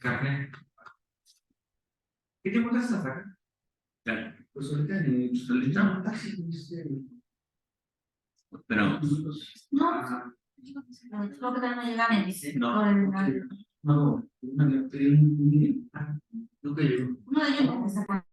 Café. ¿Qué tiempo te estás acá? Claro. Pues ahorita en taxi. Pero No, creo que todavía no llega a 26. No. No, no, pedí un nunca llegó. Uno de ellos me está.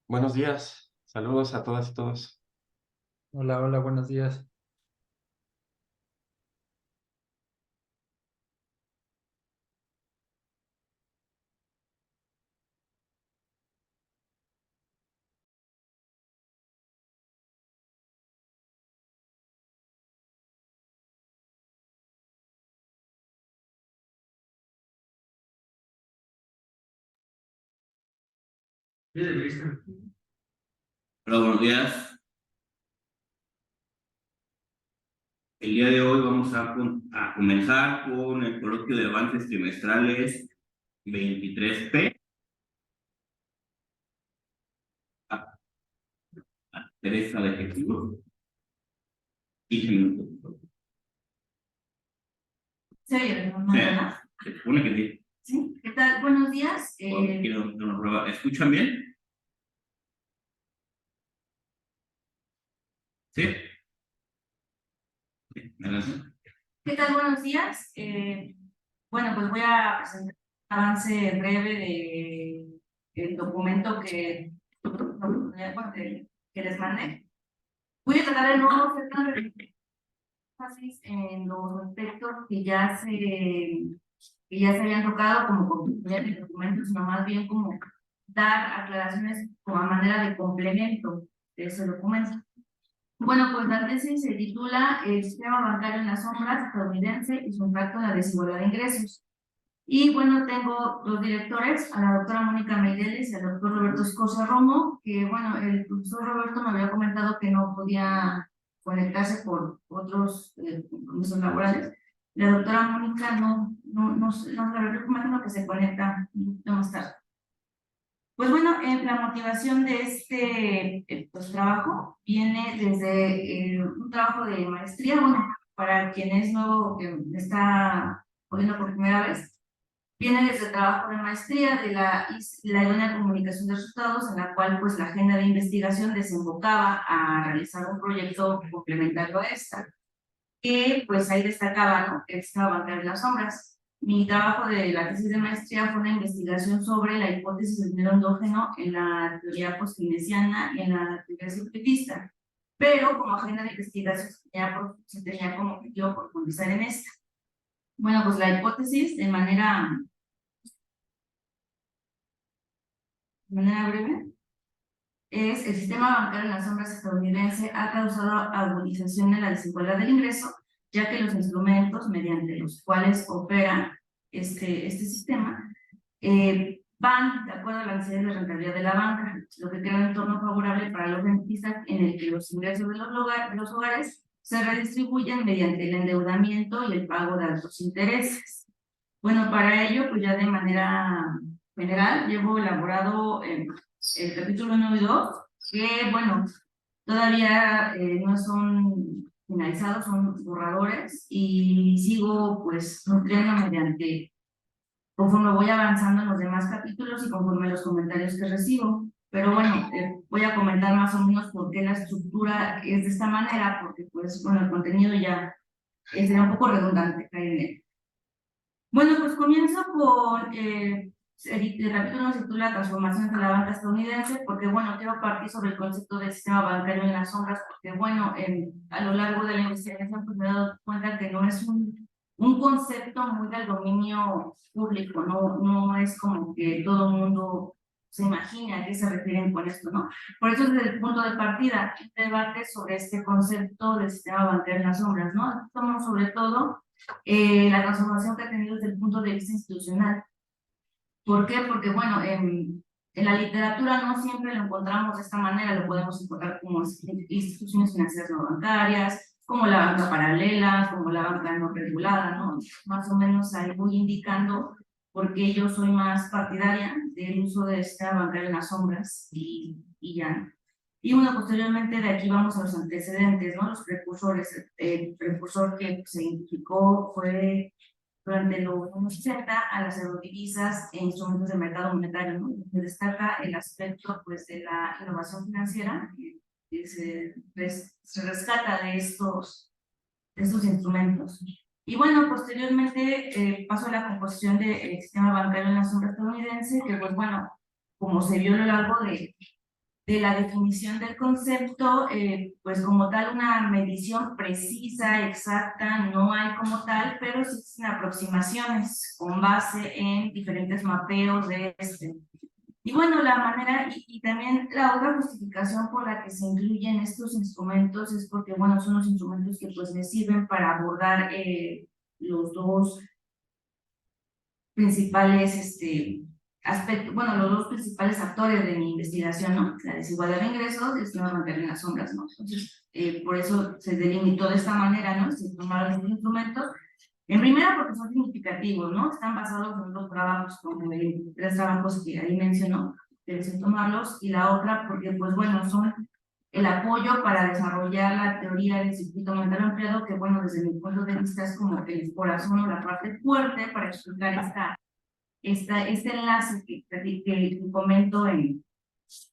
Buenos días, saludos a todas y todos. Hola, hola, buenos días. Hola, buenos días. El día de hoy vamos a comenzar con el coloquio de avances trimestrales 23P. Teresa de efectivos. 15 minutos. ¿Se oye, ¿no? Se supone que sí. Sí, ¿qué tal? Buenos días. Quiero una prueba. ¿Escuchan bien? ¿Sí? Adelante. ¿Qué tal? Buenos días. Bueno, pues voy a presentar un avance breve del documento que les mandé. Voy a tratar de no hacer tan énfasis en los aspectos que ya se habían tocado como continuidad del documento, sino más bien como dar aclaraciones como a manera de complemento de ese documento. Bueno, pues la tesis se titula El sistema bancario en las sombras estadounidense y su impacto en la desigualdad de ingresos. Y bueno, tengo dos directores, a la doctora Mónica Meireles y al doctor Roberto Escocia Romo, que bueno, el profesor Roberto me había comentado que no podía conectarse por otros compromisos laborales. La doctora Mónica no, la verdad, imagino que se conecta más tarde. Pues bueno, la motivación de este pues, trabajo viene desde un trabajo de maestría. Bueno, para quien es nuevo, que me está poniendo por primera vez, viene desde el trabajo de maestría de la idónea comunicación de resultados, en la cual pues la agenda de investigación desembocaba a realizar un proyecto complementario a esta, que pues ahí destacaba, ¿no?, el sistema bancario en las sombras. Mi trabajo de la tesis de maestría fue una investigación sobre la hipótesis del dinero endógeno en la teoría post-keynesiana y en la teoría subjetista, pero como agenda de investigación se tenía como objetivo profundizar en esta. Bueno, pues la hipótesis, de manera breve, es el sistema bancario en las sombras estadounidense ha causado agudización de la desigualdad del ingreso, ya que los instrumentos mediante los cuales opera este sistema van de acuerdo a la necesidad de rentabilidad de la banca, lo que crea un entorno favorable para los rentistas en el que los ingresos de los hogares se redistribuyen mediante el endeudamiento y el pago de altos intereses. Bueno, para ello, pues ya de manera general, llevo elaborado el capítulo 1 y 2, que bueno, todavía no son finalizados, son borradores, y sigo pues nutriendo mediante, conforme voy avanzando en los demás capítulos y conforme los comentarios que recibo. Pero bueno, voy a comentar más o menos por qué la estructura es de esta manera, porque pues bueno, el contenido ya sería un poco redundante caer en él. Bueno, pues comienzo con el capítulo se titula Transformaciones de la banca estadounidense, porque bueno, quiero partir sobre el concepto del sistema bancario en las sombras, porque bueno, a lo largo de la investigación pues me he dado cuenta que no es un concepto muy del dominio público, no es como que todo el mundo se imagine a qué se refieren con esto, ¿no? Por eso desde el punto de partida, un debate sobre este concepto del sistema bancario en las sombras, ¿no? Tomamos sobre todo la transformación que ha tenido desde el punto de vista institucional. ¿Por qué? Porque, bueno, en la literatura no siempre lo encontramos de esta manera, lo podemos encontrar como instituciones financieras no bancarias, como la banca paralela, como la banca no regulada, ¿no? Más o menos ahí voy indicando por qué yo soy más partidaria del uso de esta bancaria en las sombras y ya. Y bueno, posteriormente de aquí vamos a los antecedentes, ¿no? Los precursores. El precursor que se identificó fue durante los años 60 a las eurodivisas e instrumentos de mercado monetario, ¿no? Se destaca el aspecto pues, de la innovación financiera que se rescata de estos instrumentos. Y bueno, posteriormente pasó a la composición del sistema bancario en la sombra estadounidense, que pues bueno, como se vio a lo largo de la definición del concepto, pues como tal una medición precisa, exacta, no hay como tal, pero sí existen aproximaciones con base en diferentes mapeos de este. Y bueno, la manera, y también la otra justificación por la que se incluyen estos instrumentos es porque, bueno, son los instrumentos que pues me sirven para abordar los dos principales aspectos, bueno, los dos principales actores de mi investigación, ¿no? La desigualdad de ingresos y el sistema bancario en las sombras, ¿no? Entonces, por eso se delimitó de esta manera, ¿no? Se tomaron estos instrumentos. En primera, porque son significativos, ¿no? Están basados en dos trabajos, como tres trabajos que ahí mencionó, deben tomarlos. Y la otra, porque, pues bueno, son el apoyo para desarrollar la teoría del circuito monetario ampliado, que bueno, desde mi punto de vista es como el corazón o la parte fuerte para explicar este enlace que comento en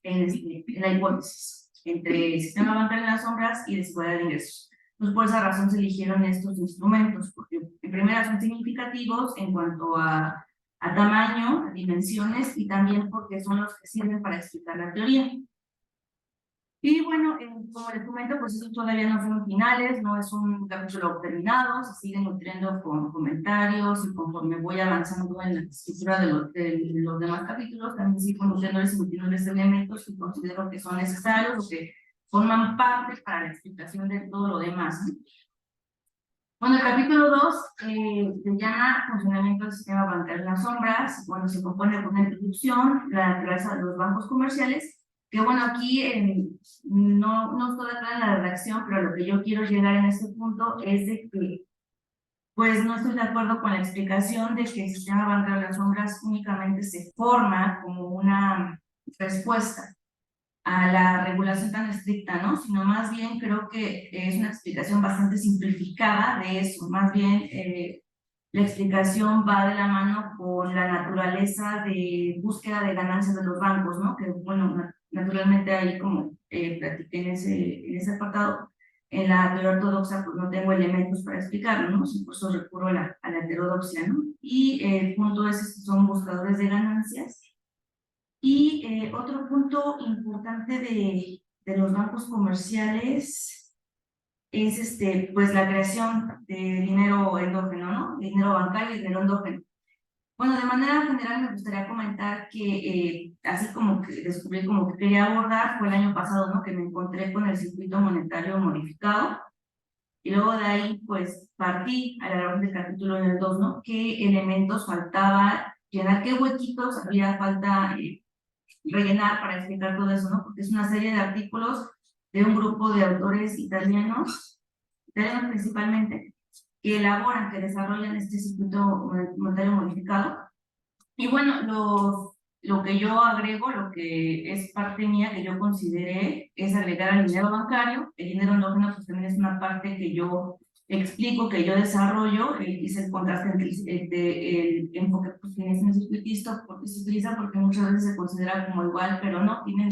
la hipótesis entre el sistema bancario en las sombras y desigualdad de ingresos. Entonces, por esa razón se eligieron estos instrumentos, porque en primera son significativos en cuanto a tamaño, a dimensiones, y también porque son los que sirven para explicar la teoría. Y bueno, como les comento, pues estos todavía no son finales, no es un capítulo terminado, se siguen nutriendo con comentarios y conforme voy avanzando en la escritura de los demás capítulos, también sigo nutriéndoles y nutriéndoles elementos que considero que son necesarios o que forman parte para la explicación de todo lo demás, ¿no? Bueno, el capítulo 2 se llama Funcionamiento del sistema bancario en las sombras. Bueno, se compone por una introducción, la naturaleza de los bancos comerciales, que bueno, aquí no estoy acá en la redacción, pero lo que yo quiero llegar en este punto es de que pues no estoy de acuerdo con la explicación de que el sistema bancario en las sombras únicamente se forma como una respuesta a la regulación tan estricta, ¿no? Sino más bien creo que es una explicación bastante simplificada de eso. Más bien la explicación va de la mano con la naturaleza de búsqueda de ganancias de los bancos, ¿no? Que bueno, naturalmente ahí como platiqué en ese apartado, en la teoría ortodoxa pues no tengo elementos para explicarlo, ¿no? Por eso recurro a la heterodoxia, ¿no? Y el punto es que son buscadores de ganancias. Y otro punto importante de los bancos comerciales es pues la creación de dinero endógeno, ¿no? Dinero bancario y dinero endógeno. Bueno, de manera general me gustaría comentar que así como que descubrí como que quería abordar fue el año pasado, ¿no? Que me encontré con el circuito monetario modificado. Y luego de ahí, pues, partí a la hora del capítulo en el 2, ¿no? ¿Qué elementos faltaba llenar? ¿Qué huequitos había falta rellenar para explicar todo eso, ¿no? Porque es una serie de artículos de un grupo de autores italianos principalmente, que elaboran, que desarrollan este circuito monetario modificado. Y bueno, lo que yo agrego, lo que es parte mía que yo consideré, es agregar al dinero bancario. El dinero endógeno pues también es una parte que yo explico, que yo desarrollo, hice el contraste entre el enfoque keynesiano circuitista, porque se utiliza porque muchas veces se considera como igual, pero no, tienen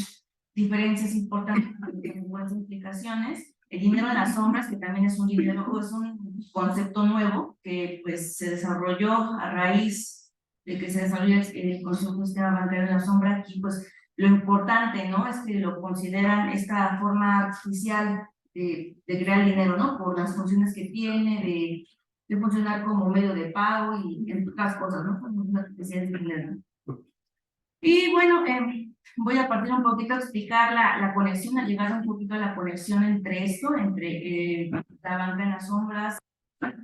diferencias importantes, tienen buenas implicaciones. El dinero de las sombras, que también es un dinero, es un concepto nuevo que pues se desarrolló a raíz de que se desarrolla el Consejo de Sistema Bancario en la Sombra. Aquí pues lo importante, ¿no?, es que lo consideran esta forma artificial de crear dinero, ¿no?, por las funciones que tiene, de funcionar como medio de pago y entre otras cosas, ¿no?, funciones artificiales de dinero. Y bueno, voy a partir un poquito a explicar la conexión, a llegar un poquito a la conexión entre esto, entre la banca en las sombras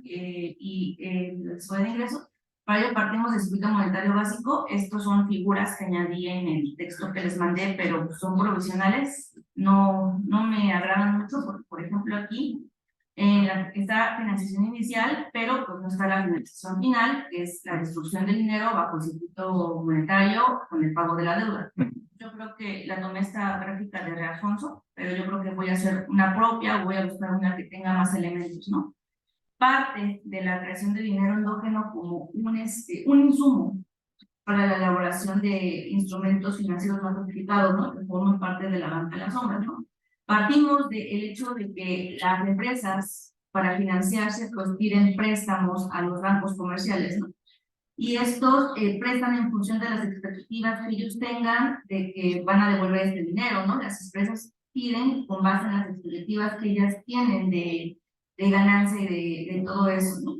y el sueldo de ingresos. Para ello partimos del circuito monetario básico. Estos son figuras que añadí en el texto que les mandé, pero son provisionales, no me agradan mucho, porque por ejemplo aquí está financiación inicial, pero pues no está la financiación final, que es la destrucción del dinero bajo el circuito monetario con el pago de la deuda. Yo creo que la tomé esta gráfica de Alfonso, pero yo creo que voy a hacer una propia, o voy a buscar una que tenga más elementos, ¿no? Parte de la creación de dinero endógeno como un insumo para la elaboración de instrumentos financieros más sofisticados, ¿no?, que forman parte de la banca de las sombras, ¿no? Partimos del hecho de que las empresas, para financiarse, pues piden préstamos a los bancos comerciales, ¿no? Y estos prestan en función de las expectativas que ellos tengan de que van a devolver este dinero, ¿no? Las empresas piden con base en las expectativas que ellas tienen de ganancia y de todo eso, ¿no?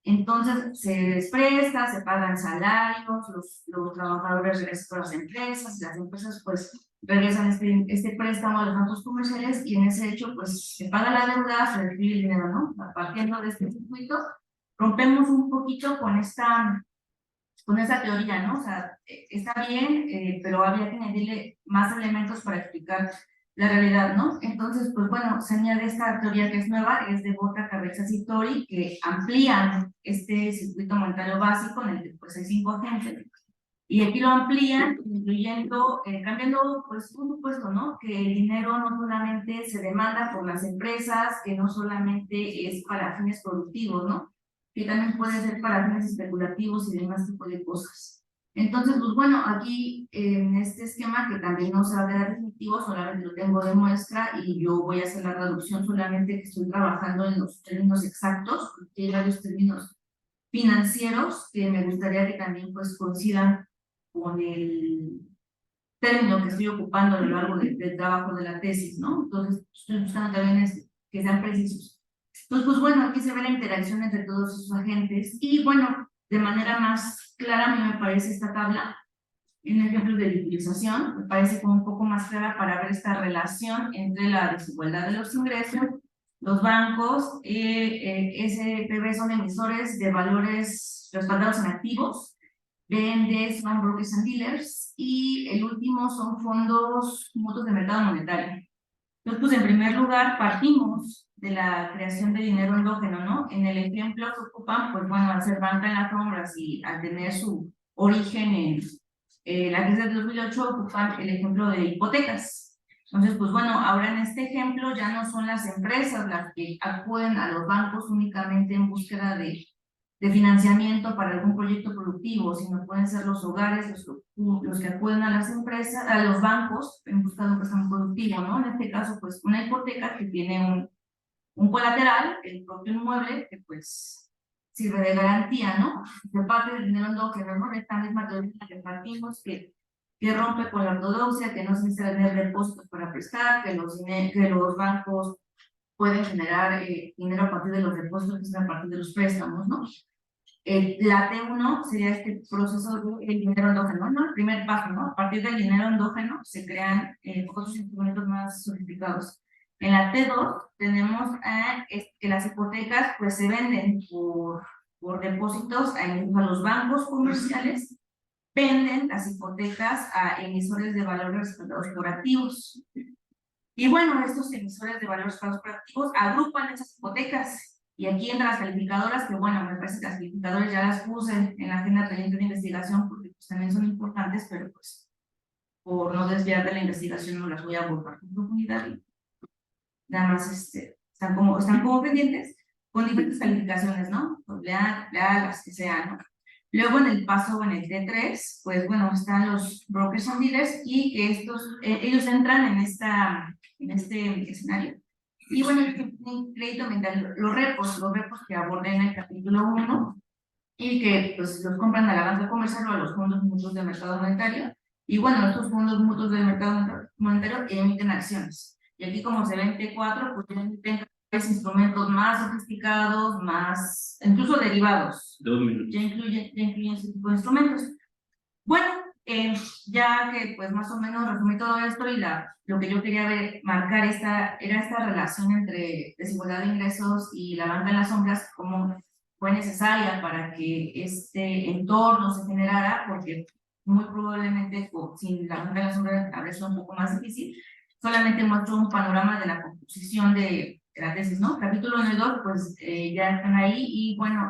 Entonces se les presta, se pagan salarios, los trabajadores regresan a las empresas pues regresan este préstamo a los bancos comerciales, y en ese hecho pues se paga la deuda, se recibe el dinero, ¿no? Partiendo de este circuito, rompemos un poquito con esa teoría, ¿no? O sea, está bien, pero había que añadirle más elementos para explicar la realidad, ¿no? Entonces, pues bueno, se añade esta teoría que es nueva, es de Bota, Cabezas y Tori, que amplían este circuito monetario básico en el que pues hay 5 agentes, y aquí lo amplían, incluyendo, cambiando pues un supuesto, ¿no?, que el dinero no solamente se demanda por las empresas, que no solamente es para fines productivos, ¿no?, que también puede ser para fines especulativos y demás tipo de cosas. Entonces, pues bueno, aquí en este esquema, que también no se habla de definitivo, solamente lo tengo de muestra y yo voy a hacer la traducción, solamente que estoy trabajando en los términos exactos, porque hay varios términos financieros que me gustaría que también pues coincidan con el término que estoy ocupando a lo largo del trabajo de la tesis, ¿no? Entonces, estoy buscando también que sean precisos. Entonces, pues bueno, aquí se ve la interacción entre todos esos agentes, y bueno, de manera más clara a mí me parece esta tabla, en ejemplos de utilización, me parece como un poco más clara para ver esta relación entre la desigualdad de los ingresos. Los bancos, SPV son emisores de valores respaldados en activos, BND son brokers and dealers, y el último son fondos mutuos de mercado monetario. Entonces, pues en primer lugar partimos de la creación de dinero endógeno, ¿no? En el ejemplo que ocupan, pues bueno, al ser banca en las sombras y al tener su origen en la crisis del 2008, ocupan el ejemplo de hipotecas. Entonces, pues bueno, ahora en este ejemplo ya no son las empresas las que acuden a los bancos únicamente en búsqueda de financiamiento para algún proyecto productivo, sino pueden ser los hogares los que acuden a las empresas, a los bancos en busca de un préstamo productivo, ¿no? En este caso, pues una hipoteca que tiene un colateral, el propio inmueble, que pues sirve de garantía, ¿no? De parte del dinero endógeno, ¿no? Esta misma teoría que partimos, que rompe con la ortodoxia, que no se necesita tener depósitos para prestar, que los bancos pueden generar dinero a partir de los depósitos, que son a partir de los préstamos, ¿no? La T1 sería este proceso del dinero endógeno, ¿no? El primer paso, ¿no? A partir del dinero endógeno se crean otros instrumentos más sofisticados. En la T2 tenemos que las hipotecas pues se venden por depósitos a los bancos comerciales, venden las hipotecas a emisores de valores respaldados por activos. Y bueno, estos emisores de valores respaldados por activos agrupan esas hipotecas. Y aquí entran las calificadoras, que bueno, me parece que las calificadoras ya las puse en la agenda pendiente de investigación, porque pues también son importantes, pero pues por no desviar de la investigación no las voy a abordar con profundidad. Y nada más están como pendientes con diferentes calificaciones, ¿no? AA, las que sean, ¿no? Luego en el paso, en el T3, pues bueno, están los brokers and dealers, y que ellos entran en este escenario Y bueno, el crédito ambiental, los repos que abordé en el capítulo 1 y que pues los compran a la banca comercial o a los fondos mutuos de mercado monetario. Y bueno, estos fondos mutuos del mercado monetario emiten acciones. Y aquí como se ven T4, pues emiten instrumentos más sofisticados, más, incluso derivados. 2 minutos. Ya incluyen ese tipo de instrumentos. Bueno, ya que pues más o menos resumí todo esto y lo que yo quería marcar era esta relación entre desigualdad de ingresos y la banca en las sombras, como fue necesaria para que este entorno se generara, porque muy probablemente sin la banca en las sombras habría sido un poco más difícil. Solamente muestro un panorama de la composición de la tesis, ¿no? Capítulo 1 y 2, pues ya están ahí y bueno,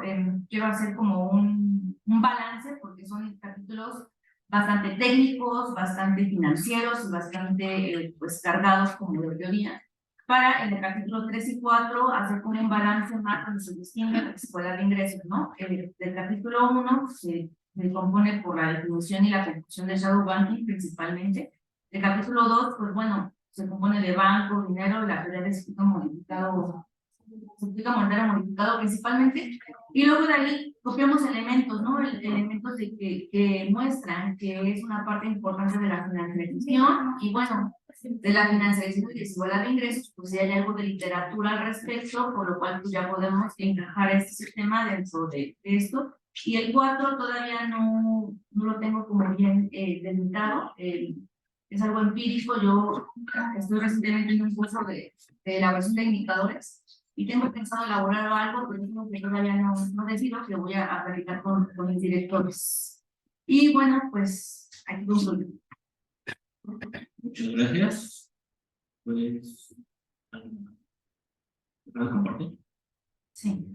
quiero hacer como un balance porque son capítulos bastante técnicos, bastante financieros y bastante pues cargados como de teoría, para en el capítulo 3 y 4 hacer como un balance más donde se distingue la desigualdad de ingresos, ¿no? Del capítulo 1 se compone por la definición y la conclusión de shadow banking principalmente. El capítulo 2, pues bueno, se compone de banco, dinero, la teoría del ciclo modificado, certificado monetario modificado principalmente, y luego de ahí copiamos elementos, ¿no? Elementos que muestran que es una parte importante de la financiarización, y bueno, de la financiarización y desigualdad de ingresos, pues si hay algo de literatura al respecto, por lo cual pues ya podemos encajar este sistema dentro de esto. Y el 4 todavía no lo tengo como bien delimitado, es algo empírico. Yo estoy recientemente en un curso de elaboración de indicadores y tengo pensado elaborar algo, pero todavía no decido que voy a platicar con mis directores. Y bueno, pues aquí concluyo. Muchas gracias. Pues, ¿puedo compartir? Sí.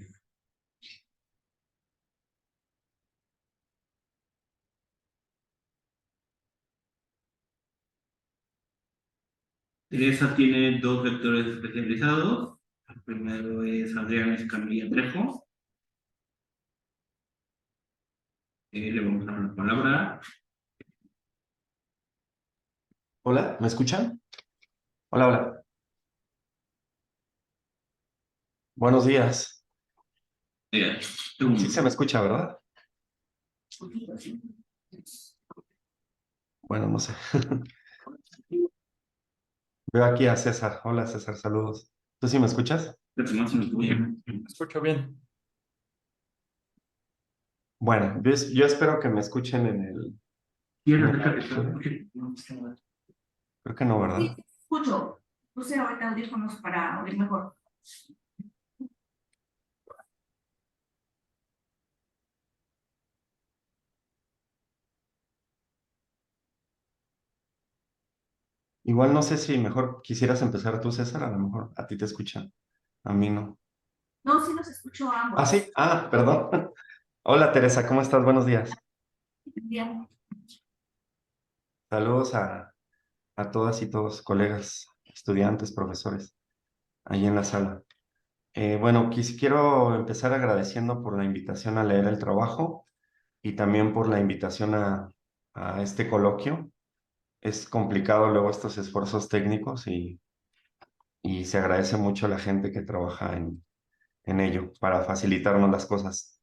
Teresa tiene 2 vectores especializados. El primero es Adrián Escamilla Trejo. Le vamos a dar la palabra. Hola, ¿me escuchan? Hola, hola. Buenos días. Sí se me escucha, ¿verdad? Bueno, no sé. Veo aquí a César. Hola, César, saludos. ¿Tú sí me escuchas? Bien. Escucho bien. Bueno, yo espero que me escuchen en el... Creo que no, ¿verdad? Sí, escucho. Puse ahorita audífonos para oír mejor. Igual no sé si mejor quisieras empezar tú, César. A lo mejor a ti te escuchan. A mí no. No, sí los escucho a ambos. Ah, sí. Ah, perdón. Hola, Teresa, ¿cómo estás? Buenos días. Bien. Saludos a todas y todos, colegas, estudiantes, profesores, ahí en la sala. Bueno, quiero empezar agradeciendo por la invitación a leer el trabajo y también por la invitación a este coloquio. Es complicado luego estos esfuerzos técnicos y se agradece mucho a la gente que trabaja en ello para facilitarnos las cosas.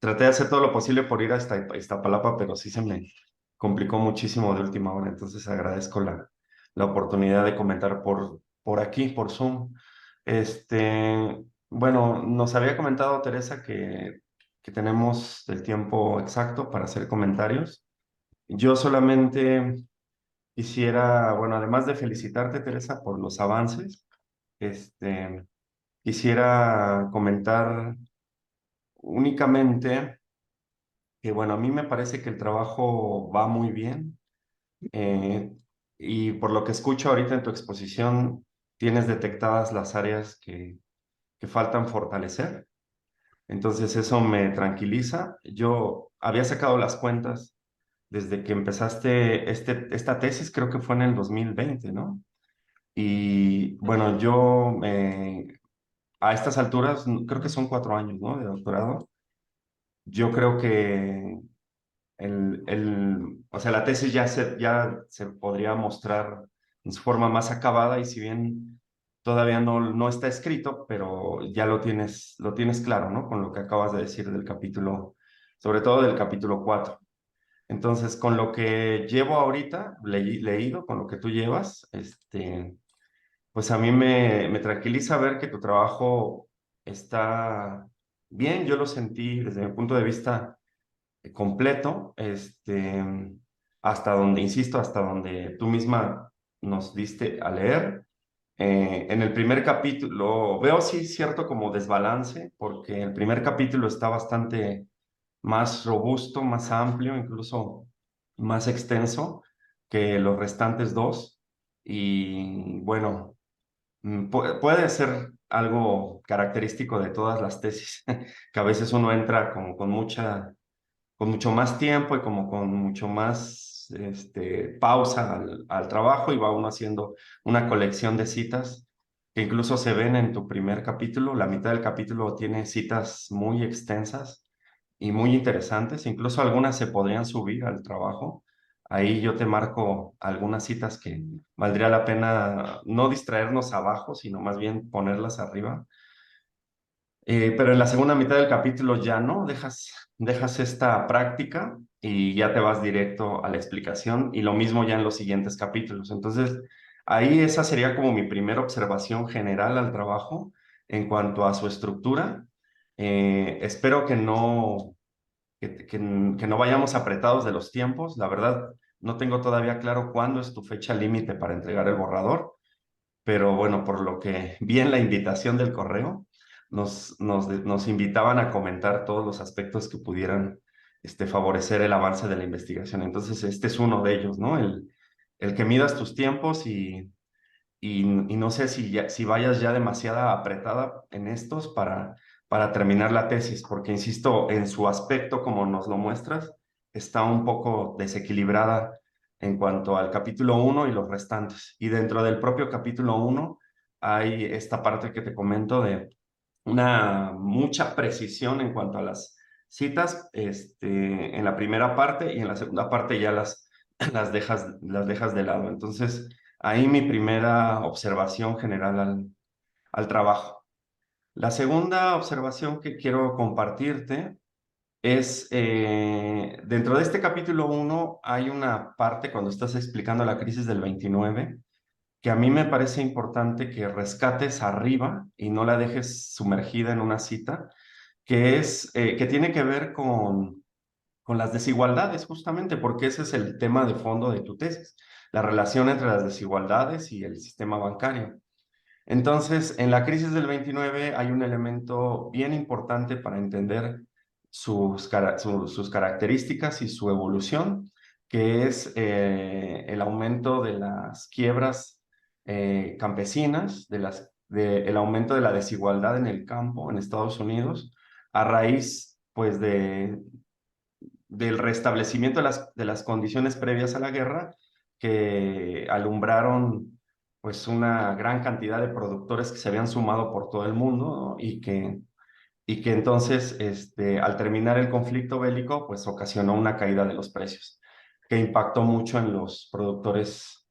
Traté de hacer todo lo posible por ir a Iztapalapa, pero sí se me complicó muchísimo de última hora, entonces agradezco la oportunidad de comentar por aquí, por Zoom. Bueno, nos había comentado Teresa que tenemos el tiempo exacto para hacer comentarios. Yo solamente quisiera, bueno, además de felicitarte, Teresa, por los avances, este, quisiera comentar únicamente que bueno, a mí me parece que el trabajo va muy bien eh, y por lo que escucho ahorita en tu exposición, tienes detectadas las áreas que faltan fortalecer. Entonces eso me tranquiliza. Yo había sacado las cuentas desde que empezaste esta tesis, creo que fue en el 2020, ¿no? Y bueno, yo a estas alturas, creo que son 4 años, ¿no? De doctorado. Yo creo que o sea, la tesis ya se podría mostrar en su forma más acabada y si bien todavía no está escrito, pero ya lo tienes claro, ¿no? Con lo que acabas de decir del capítulo, sobre todo del capítulo 4. Entonces, con lo que llevo ahorita, leído, con lo que tú llevas, pues a mí me tranquiliza ver que tu trabajo está bien. Yo lo sentí desde mi punto de vista completo, hasta donde, insisto, hasta donde tú misma nos diste a leer. En el primer capítulo veo sí cierto como desbalance, porque el primer capítulo está bastante más robusto, más amplio, incluso más extenso que los restantes dos. Y bueno, puede ser algo característico de todas las tesis, que a veces uno entra como con mucho más tiempo y como con mucho más pausa al trabajo, y va uno haciendo una colección de citas que incluso se ven en tu primer capítulo. La mitad del capítulo tiene citas muy extensas y muy interesantes, incluso algunas se podrían subir al trabajo. Ahí yo te marco algunas citas que valdría la pena no distraernos abajo, sino más bien ponerlas arriba. Pero en la segunda mitad del capítulo ya no, dejas esta práctica y ya te vas directo a la explicación, y lo mismo ya en los siguientes capítulos. Entonces, ahí esa sería como mi primera observación general al trabajo en cuanto a su estructura. Espero que no vayamos apretados de los tiempos. La verdad, no tengo todavía claro cuándo es tu fecha límite para entregar el borrador, pero bueno, por lo que vi en la invitación del correo, nos invitaban a comentar todos los aspectos que pudieran favorecer el avance de la investigación. Entonces, este es uno de ellos, ¿no? El que midas tus tiempos y no sé si vayas ya demasiada apretada en estos para terminar la tesis, porque insisto, en su aspecto, como nos lo muestras, está un poco desequilibrada en cuanto al capítulo 1 y los restantes. Y dentro del propio capítulo 1 hay esta parte que te comento de una mucha precisión en cuanto a las citas, en la primera parte, y en la segunda parte ya las dejas de lado. Entonces, ahí mi primera observación general al trabajo. La segunda observación que quiero compartirte es, dentro de este capítulo 1 hay una parte cuando estás explicando la crisis del 29 que a mí me parece importante que rescates arriba y no la dejes sumergida en una cita, que tiene que ver con las desigualdades, justamente, porque ese es el tema de fondo de tu tesis, la relación entre las desigualdades y el sistema bancario. Entonces, en la crisis del 29 hay un elemento bien importante para entender sus características y su evolución, que es el aumento de las quiebras campesinas, el aumento de la desigualdad en el campo en Estados Unidos, a raíz pues del restablecimiento de las condiciones previas a la guerra, que alumbraron pues una gran cantidad de productores que se habían sumado por todo el mundo, ¿no? Y que entonces, al terminar el conflicto bélico, pues ocasionó una caída de los precios, que impactó mucho en los productores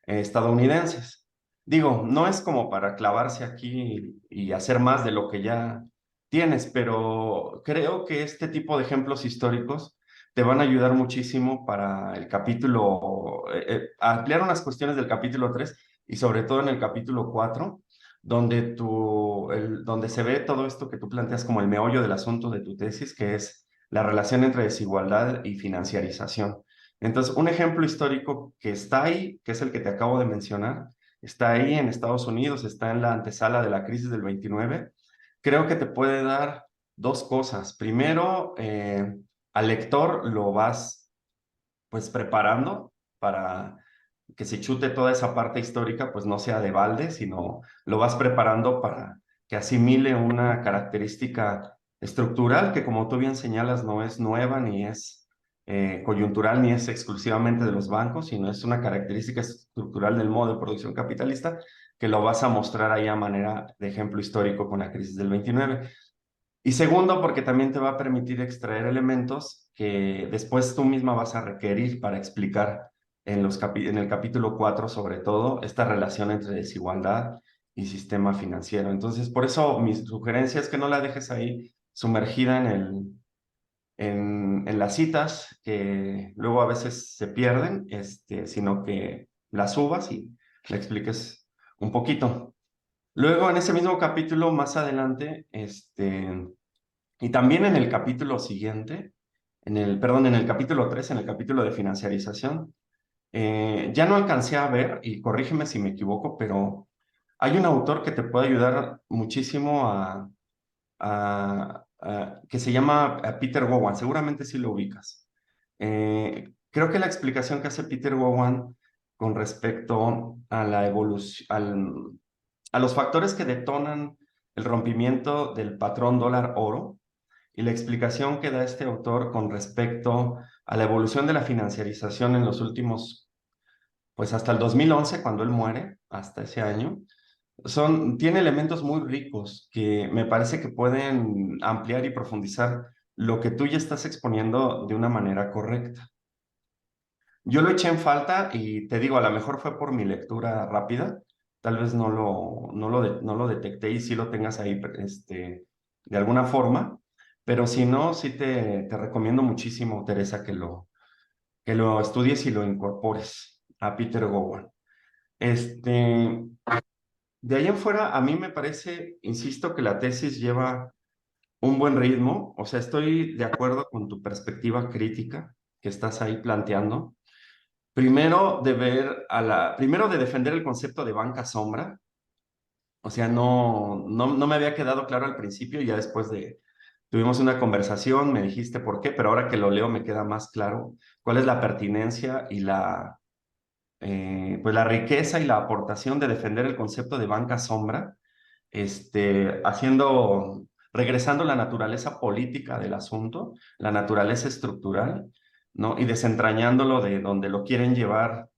estadounidenses. Digo, no es como para clavarse aquí y hacer más de lo que ya tienes, pero creo que este tipo de ejemplos históricos te van a ayudar muchísimo para el capítulo, a ampliar unas cuestiones del capítulo 3 y sobre todo en el capítulo 4, donde se ve todo esto que tú planteas como el meollo del asunto de tu tesis, que es la relación entre desigualdad y financiarización. Entonces, un ejemplo histórico que está ahí, que es el que te acabo de mencionar, está ahí en Estados Unidos, está en la antesala de la crisis del 29. Creo que te puede dar dos cosas. Primero, al lector lo vas pues preparando para que se chute toda esa parte histórica, pues no sea de balde, sino lo vas preparando para que asimile una característica estructural que, como tú bien señalas, no es nueva ni es coyuntural ni es exclusivamente de los bancos, sino es una característica estructural del modo de producción capitalista, que lo vas a mostrar ahí a manera de ejemplo histórico con la crisis del 29. Y segundo, porque también te va a permitir extraer elementos que después tú misma vas a requerir para explicar en el capítulo 4, sobre todo, esta relación entre desigualdad y sistema financiero. Entonces, por eso mi sugerencia es que no la dejes ahí sumergida en las citas, que luego a veces se pierden, sino que las subas y le expliques un poquito. Luego, en ese mismo capítulo, más adelante, y también en el capítulo siguiente, en el capítulo 3, en el capítulo de financiarización, ya no alcancé a ver, y corrígeme si me equivoco, pero hay un autor que te puede ayudar muchísimo que se llama Peter Wogan, seguramente sí lo ubicas. Creo que la explicación que hace Peter Wogan con respecto a la evolución, a los factores que detonan el rompimiento del patrón dólar-oro, y la explicación que da este autor con respecto a la evolución de la financiarización en los últimos, pues hasta el 2011, cuando él muere, hasta ese año, tiene elementos muy ricos que me parece que pueden ampliar y profundizar lo que tú ya estás exponiendo de una manera correcta. Yo lo eché en falta y te digo, a lo mejor fue por mi lectura rápida, tal vez no lo detecté y sí lo tengas ahí de alguna forma, pero si no, sí te recomiendo muchísimo, Teresa, que lo estudies y lo incorpores a Peter Gowan. De ahí en fuera, a mí me parece, insisto, que la tesis lleva un buen ritmo, o sea, estoy de acuerdo con tu perspectiva crítica que estás ahí planteando. Primero primero de defender el concepto de banca sombra, o sea, no me había quedado claro al principio, y ya tuvimos una conversación, me dijiste por qué, pero ahora que lo leo me queda más claro cuál es la pertinencia y pues la riqueza y la aportación de defender el concepto de banca sombra, regresando a la naturaleza política del asunto, la naturaleza estructural, ¿no? Y desentrañándolo de donde lo quieren llevar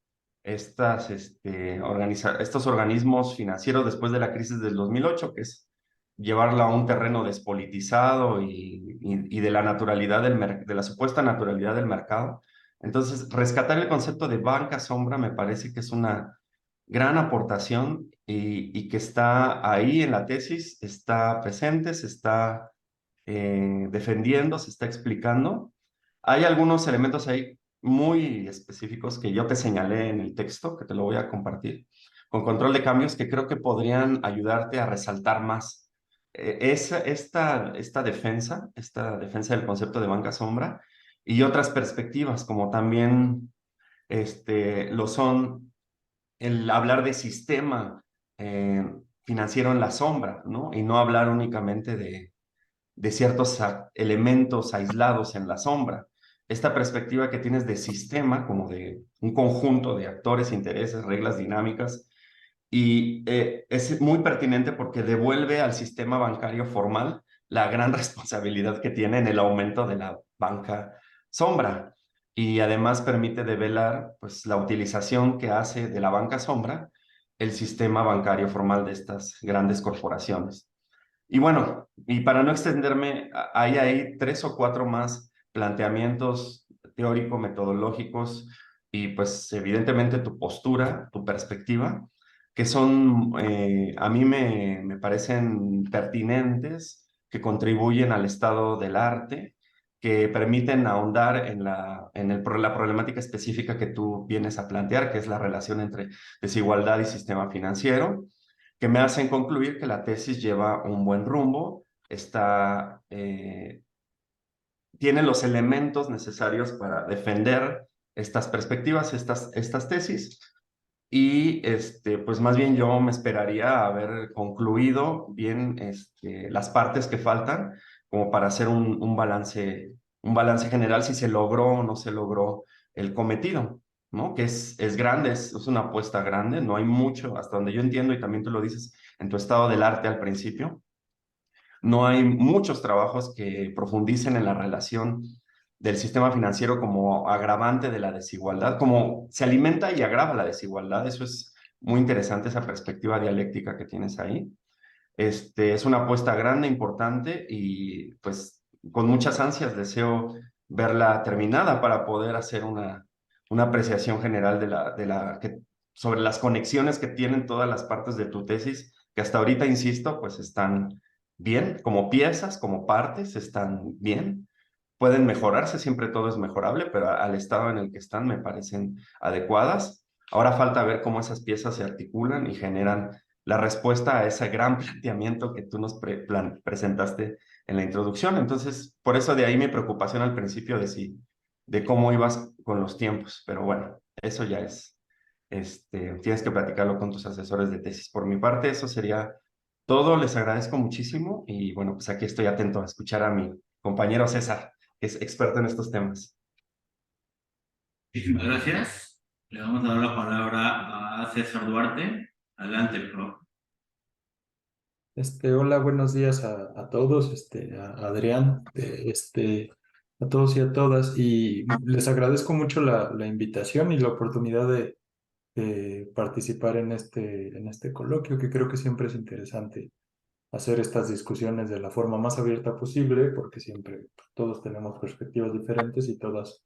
estos organismos financieros después de la crisis del 2008, que es llevarlo a un terreno despolitizado y de la naturalidad de la supuesta naturalidad del mercado. Entonces, rescatar el concepto de banca sombra me parece que es una gran aportación y que está ahí en la tesis, está presente, se está defendiendo, se está explicando. Hay algunos elementos ahí muy específicos que yo te señalé en el texto, que te lo voy a compartir, con control de cambios, que creo que podrían ayudarte a resaltar más esta defensa del concepto de banca sombra y otras perspectivas, como también lo son el hablar de sistema eh, financiero en la sombra, ¿no? Y no hablar únicamente de ciertos elementos aislados en la sombra. Esta perspectiva que tienes de sistema, como de un conjunto de actores, intereses, reglas dinámicas, y es muy pertinente porque devuelve al sistema bancario formal la gran responsabilidad que tiene en el aumento de la banca sombra. Y además permite develar pues, la utilización que hace de la banca sombra el sistema bancario formal de estas grandes corporaciones. Y bueno, y para no extenderme, hay 3 o 4 más planteamientos teórico-metodológicos y pues evidentemente tu postura, tu perspectiva, que son, a mí me parecen pertinentes, que contribuyen al estado del arte, que permiten ahondar la problemática específica que tú vienes a plantear, que es la relación entre desigualdad y sistema financiero, que me hacen concluir que la tesis lleva un buen rumbo, tiene los elementos necesarios para defender estas perspectivas, estas tesis, y pues más bien yo me esperaría haber concluido bien las partes que faltan, como para hacer un balance general si se logró o no se logró el cometido, ¿no? Que es grande, es una apuesta grande, no hay mucho, hasta donde yo entiendo, y también tú lo dices en tu estado del arte al principio, no hay muchos trabajos que profundicen en la relación del sistema financiero como agravante de la desigualdad, como se alimenta y agrava la desigualdad. Eso es muy interesante, esa perspectiva dialéctica que tienes ahí. Es una apuesta grande, importante, y pues con muchas ansias deseo verla terminada para poder hacer una apreciación general sobre las conexiones que tienen todas las partes de tu tesis que hasta ahorita, insisto, pues están bien, como piezas, como partes, están bien. Pueden mejorarse, siempre todo es mejorable, pero al estado en el que están me parecen adecuadas. Ahora falta ver cómo esas piezas se articulan y generan la respuesta a ese gran planteamiento que tú nos presentaste en la introducción. Entonces, por eso de ahí mi preocupación al principio de cómo ibas con los tiempos. Pero bueno, eso ya es, tienes que platicarlo con tus asesores de tesis. Por mi parte, eso sería todo. Les agradezco muchísimo y bueno, pues aquí estoy atento a escuchar a mi compañero César, que es experto en estos temas. Muchísimas gracias. Le vamos a dar la palabra a César Duarte. Adelante, profe. Hola, buenos días a todos, a Adrián, a todos y a todas, y les agradezco mucho la invitación y la oportunidad de participar en este coloquio, que creo que siempre es interesante hacer estas discusiones de la forma más abierta posible, porque siempre todos tenemos perspectivas diferentes y todas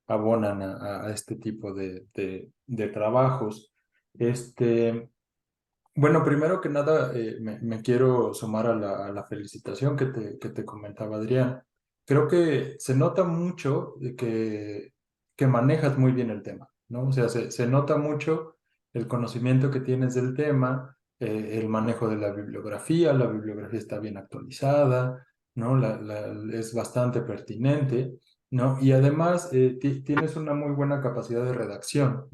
abonan a este tipo de trabajos. Bueno, primero que nada, me quiero sumar a la felicitación que te comentaba Adrián. Creo que se nota mucho de que manejas muy bien el tema, ¿no? O sea, se nota mucho el conocimiento que tienes del tema, el manejo de la bibliografía está bien actualizada, ¿no? Es bastante pertinente. ¿No? Y además tienes una muy buena capacidad de redacción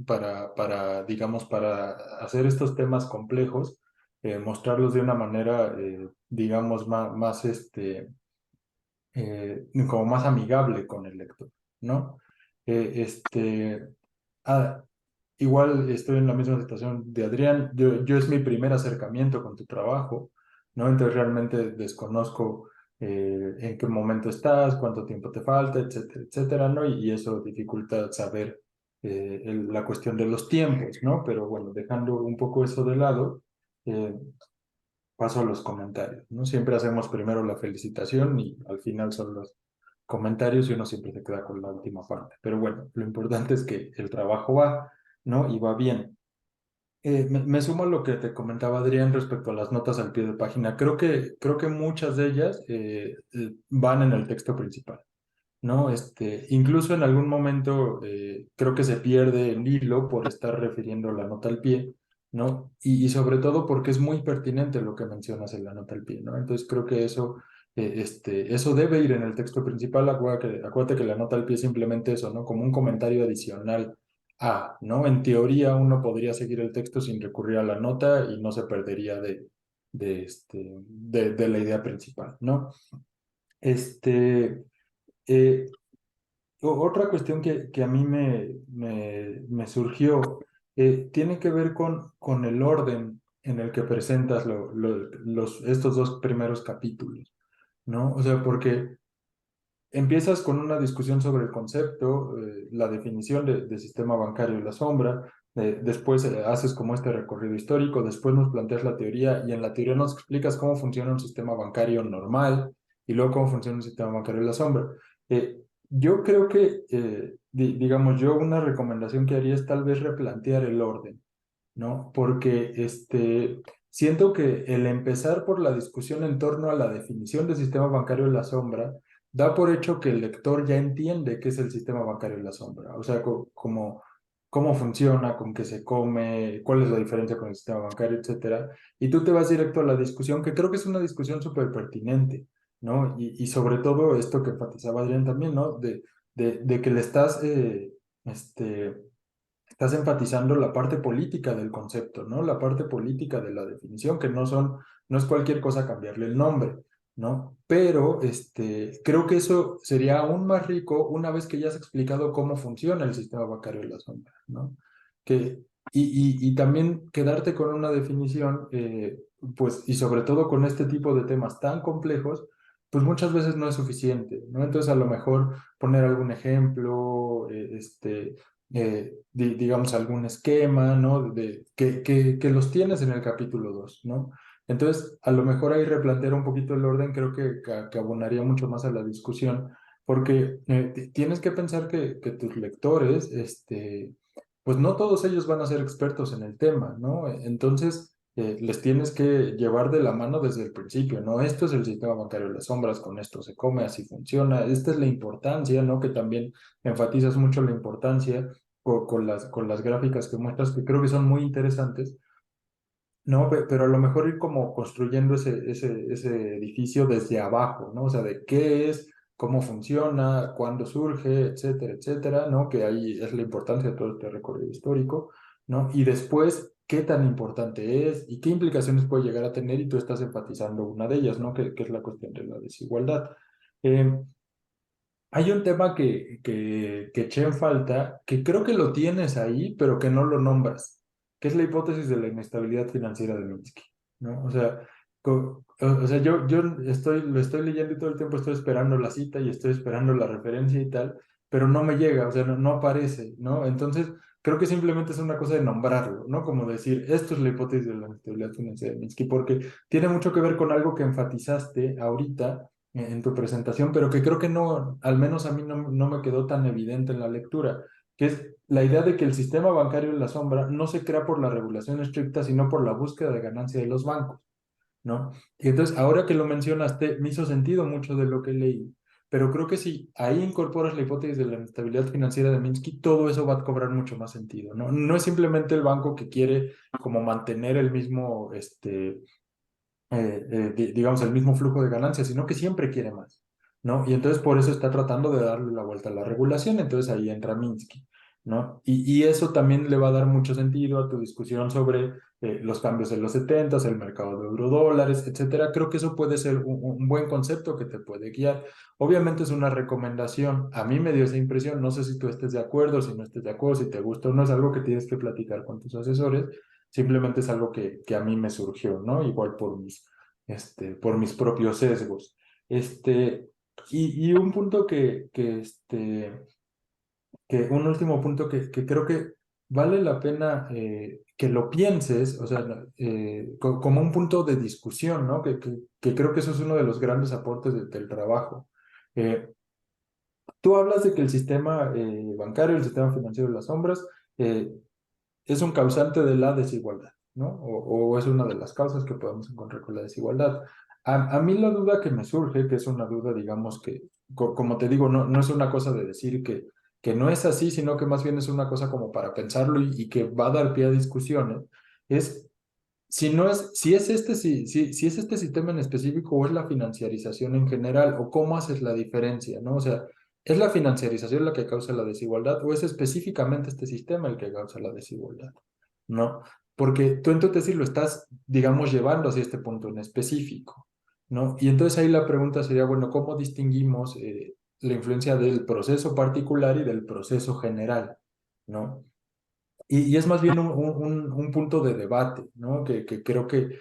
digamos, para hacer estos temas complejos, mostrarlos de una manera, digamos, como más amigable con el lector, ¿no? Eh, este, ah, Igual estoy en la misma situación de Adrián, yo es mi primer acercamiento con tu trabajo, ¿no? Entonces realmente desconozco en qué momento estás, cuánto tiempo te falta, etcétera, etcétera, ¿no? Y eso dificulta saber la cuestión de los tiempos, ¿no? Pero bueno, dejando un poco eso de lado, eh, paso a los comentarios, ¿no? Siempre hacemos primero la felicitación y al final son los comentarios y uno siempre se queda con la última parte. Pero bueno, lo importante es que el trabajo va, ¿no? Y va bien. Me sumo a lo que te comentaba Adrián respecto a las notas al pie de página. Creo que muchas de ellas van en el texto principal, ¿no? Incluso en algún momento creo que se pierde el hilo por estar refiriendo la nota al pie, ¿no? Y sobre todo porque es muy pertinente lo que mencionas en la nota al pie, ¿no? Entonces creo que eso debe ir en el texto principal. Acuérdate que la nota al pie es simplemente eso, ¿no? Como un comentario adicional ¿no? En teoría uno podría seguir el texto sin recurrir a la nota y no se perdería de la idea principal, ¿no? Eh, Otra cuestión que a mí me surgió tiene que ver con el orden en el que presentas estos dos primeros capítulos, ¿no? O sea, porque empiezas con una discusión sobre el concepto, la definición de sistema bancario en la sombra, después haces como este recorrido histórico, después nos planteas la teoría y en la teoría nos explicas cómo funciona un sistema bancario normal y luego cómo funciona un sistema bancario en la sombra. Yo creo que, digamos, yo una recomendación que haría es tal vez replantear el orden, ¿no? Porque siento que el empezar por la discusión en torno a la definición del sistema bancario en la sombra da por hecho que el lector ya entiende qué es el sistema bancario en la sombra, o sea, cómo funciona, con qué se come, cuál es la diferencia con el sistema bancario, etcétera. Y tú te vas directo a la discusión, que creo que es una discusión súper pertinente, ¿no? Y sobre todo esto que enfatizaba Adrián también, ¿no? De que le estás enfatizando la parte política del concepto, ¿no? La parte política de la definición, que no es cualquier cosa cambiarle el nombre, ¿no? Pero creo que eso sería aún más rico una vez que ya has explicado cómo funciona el sistema bancario de la sombra, ¿no? Y también quedarte con una definición, pues, y sobre todo con este tipo de temas tan complejos, pues muchas veces no es suficiente, ¿no? Entonces a lo mejor poner algún ejemplo, digamos, algún esquema, ¿no? Que los tienes en el capítulo 2, ¿no? Entonces, a lo mejor ahí replantear un poquito el orden creo que abonaría mucho más a la discusión, porque tienes que pensar que tus lectores, pues no todos ellos van a ser expertos en el tema, ¿no? Entonces, les tienes que llevar de la mano desde el principio, ¿no? Esto es el sistema bancario de las sombras, con esto se come, así funciona. Esta es la importancia, ¿no? Que también enfatizas mucho la importancia con las gráficas que muestras, que creo que son muy interesantes, ¿no? Pero a lo mejor ir como construyendo ese edificio desde abajo, ¿no? O sea, de qué es, cómo funciona, cuándo surge, etcétera, etcétera, ¿no? Que ahí es la importancia de todo este recorrido histórico, ¿no? Y después, qué tan importante es y qué implicaciones puede llegar a tener, y tú estás enfatizando una de ellas, ¿no? Que es la cuestión de la desigualdad. Eh, Hay un tema que eché en falta, que creo que lo tienes ahí, pero que no lo nombras, que es la hipótesis de la inestabilidad financiera de Minsky, ¿no? O sea, yo lo estoy leyendo y todo el tiempo estoy esperando la cita y estoy esperando la referencia y tal, pero no me llega, o sea, no aparece, ¿no? Entonces, creo que simplemente es una cosa de nombrarlo, ¿no? Como decir, esto es la hipótesis de la inestabilidad financiera de Minsky, porque tiene mucho que ver con algo que enfatizaste ahorita en tu presentación, pero que creo que no, al menos a mí no me quedó tan evidente en la lectura, que es la idea de que el sistema bancario en la sombra no se crea por la regulación estricta, sino por la búsqueda de ganancia de los bancos, ¿no? Y entonces, ahora que lo mencionaste, me hizo sentido mucho de lo que leí, pero creo que si ahí incorporas la hipótesis de la inestabilidad financiera de Minsky, todo eso va a cobrar mucho más sentido, ¿no? No es simplemente el banco que quiere como mantener el mismo, digamos, el mismo flujo de ganancias, sino que siempre quiere más, ¿no? Y entonces por eso está tratando de darle la vuelta a la regulación, entonces ahí entra Minsky, ¿no? Y eso también le va a dar mucho sentido a tu discusión sobre los cambios en los 70s, el mercado de eurodólares, etcétera. Creo que eso puede ser un buen concepto que te puede guiar. Obviamente es una recomendación, a mí me dio esa impresión, no sé si tú estés de acuerdo, si no estés de acuerdo, si te gusta o no, es algo que tienes que platicar con tus asesores. Simplemente es algo que a mí me surgió, ¿no? Igual por mis propios sesgos. Y un punto un último punto que creo que vale la pena que lo pienses, o sea, como un punto de discusión, ¿no? Que creo que eso es uno de los grandes aportes del trabajo. Eh, Tú hablas de que el sistema bancario, el sistema financiero de las sombras, eh, es un causante de la desigualdad, ¿no? O es una de las causas que podemos encontrar con la desigualdad. A mí la duda que me surge, que es una duda, digamos que, como te digo, no es una cosa de decir que no es así, sino que más bien es una cosa como para pensarlo y que va a dar pie a discusiones, es si no es, si es este sistema en específico o es la financiarización en general, o cómo haces la diferencia, ¿no? O sea, ¿es la financiarización la que causa la desigualdad o es específicamente este sistema el que causa la desigualdad? ¿No? Porque tú en tu tesis lo estás, digamos, llevando hacia este punto en específico, ¿no? Y entonces ahí la pregunta sería, bueno, ¿cómo distinguimos la influencia del proceso particular y del proceso general, ¿no? Y es más bien un punto de debate, ¿no? Que creo que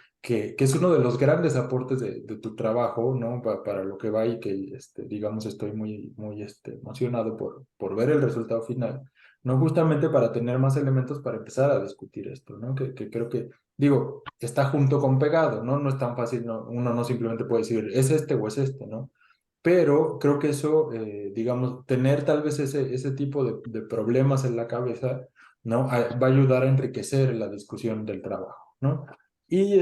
es uno de los grandes aportes de tu trabajo, ¿no? Para lo que va y que, digamos, estoy muy emocionado por ver el resultado final, ¿no? Justamente para tener más elementos para empezar a discutir esto, ¿no? Que creo que, digo, está junto con pegado, ¿no? No es tan fácil, ¿no? Uno no simplemente puede decir, es este o es este, ¿no? Pero creo que eso, digamos, tener tal vez ese tipo de problemas en la cabeza, ¿no? Va a ayudar a enriquecer la discusión del trabajo, ¿no? Y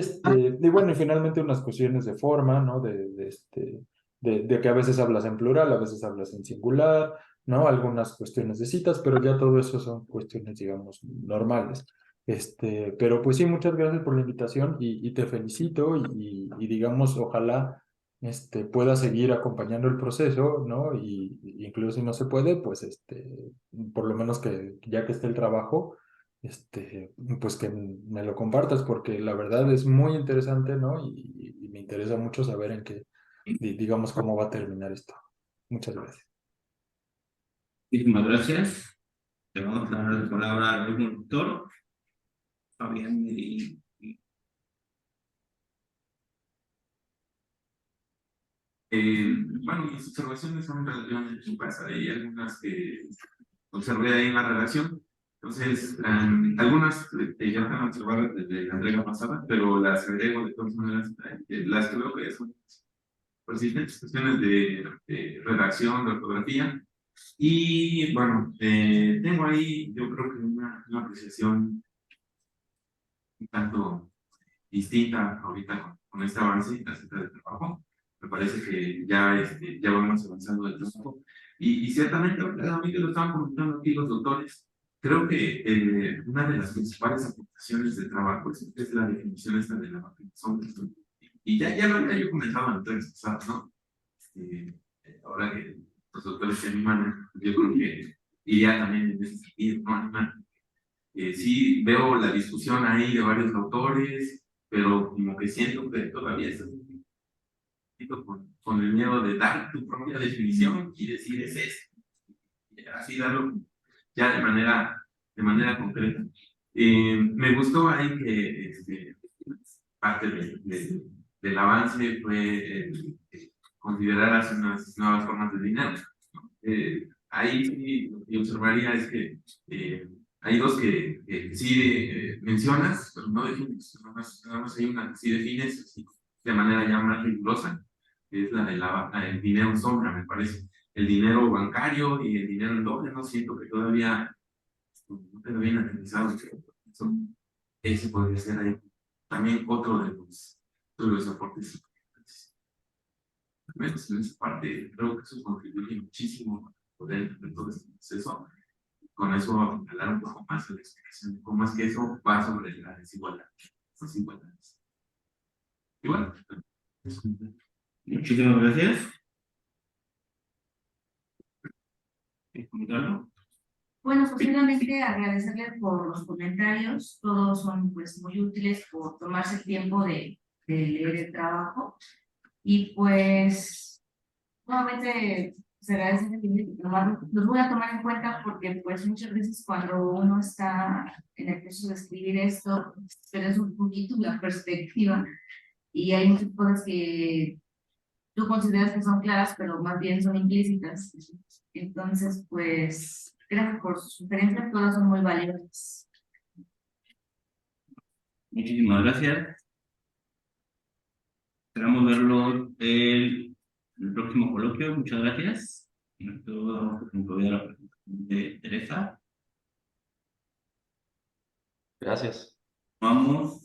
bueno, y finalmente unas cuestiones de forma, ¿no? De que a veces hablas en plural, a veces hablas en singular, ¿no? Algunas cuestiones de citas, pero ya todo eso son cuestiones, digamos, normales. Pero pues sí, muchas gracias por la invitación y te felicito y digamos, ojalá pueda seguir acompañando el proceso, ¿no? Y incluso si no se puede, pues por lo menos que ya que esté el trabajo, pues que me lo compartas, porque la verdad es muy interesante, ¿no? Y me interesa mucho saber en qué, digamos, cómo va a terminar esto. Muchas gracias. Muchísimas gracias. Le vamos a dar la palabra al doctor Fabián Bueno, mis observaciones son relativamente chicas, hay algunas que observé ahí en la redacción. Entonces, algunas ya están observadas desde la entrega pasada, pero las agrego de todas maneras, las que veo que son persistentes cuestiones de redacción, de ortografía. Y bueno, tengo ahí, yo creo que una apreciación un tanto distinta ahorita con este avance y la cita de trabajo. Me parece que ya, ya vamos avanzando del trabajo. Y ciertamente, a mí que lo estaban comentando aquí los doctores, creo que una de las principales aportaciones del trabajo es la definición esta de la Parkinson. Y ya lo había yo comentado antes, ¿no? Ahora que los doctores se animan, yo creo que iría también en ese sentido, ¿no? Animan. Sí, veo la discusión ahí de varios autores, pero como que siento que todavía estás un poquito con el miedo de dar tu propia definición y decir es esto, y así darlo ya de manera concreta. Me gustó ahí que parte del avance fue considerar así unas nuevas formas de dinero. Ahí sí lo que observaría es que hay dos que sí mencionas, pero no defines. Nada más hay una que sí defines así, de manera ya más rigurosa, que es la el dinero sombra, me parece. El dinero bancario y el dinero endógeno, siento que todavía no quedó bien analizado. Ese podría ser ahí también otro de los aportes importantes. Al menos en esa parte, creo que eso contribuye muchísimo a poder entender todo este proceso. Con eso hablar un poco más de la explicación de cómo es que eso va sobre la desigualdad. Las desigualdades. Y bueno, Muchísimas gracias. ¿Comentarlo? Bueno, posiblemente agradecerle por los comentarios, todos son pues muy útiles por tomarse el tiempo de leer el trabajo y pues nuevamente se agradece los voy a tomar en cuenta porque pues muchas veces cuando uno está en el proceso de escribir esto, pero es un poquito la perspectiva y hay muchas cosas que tú consideras que son claras, pero más bien son implícitas. Entonces, pues, gracias por sus sugerencias, todas son muy valiosas. Muchísimas gracias. Esperamos verlo el próximo coloquio. Muchas gracias. Esto vamos a concluir la presentación de Teresa. Gracias. Vamos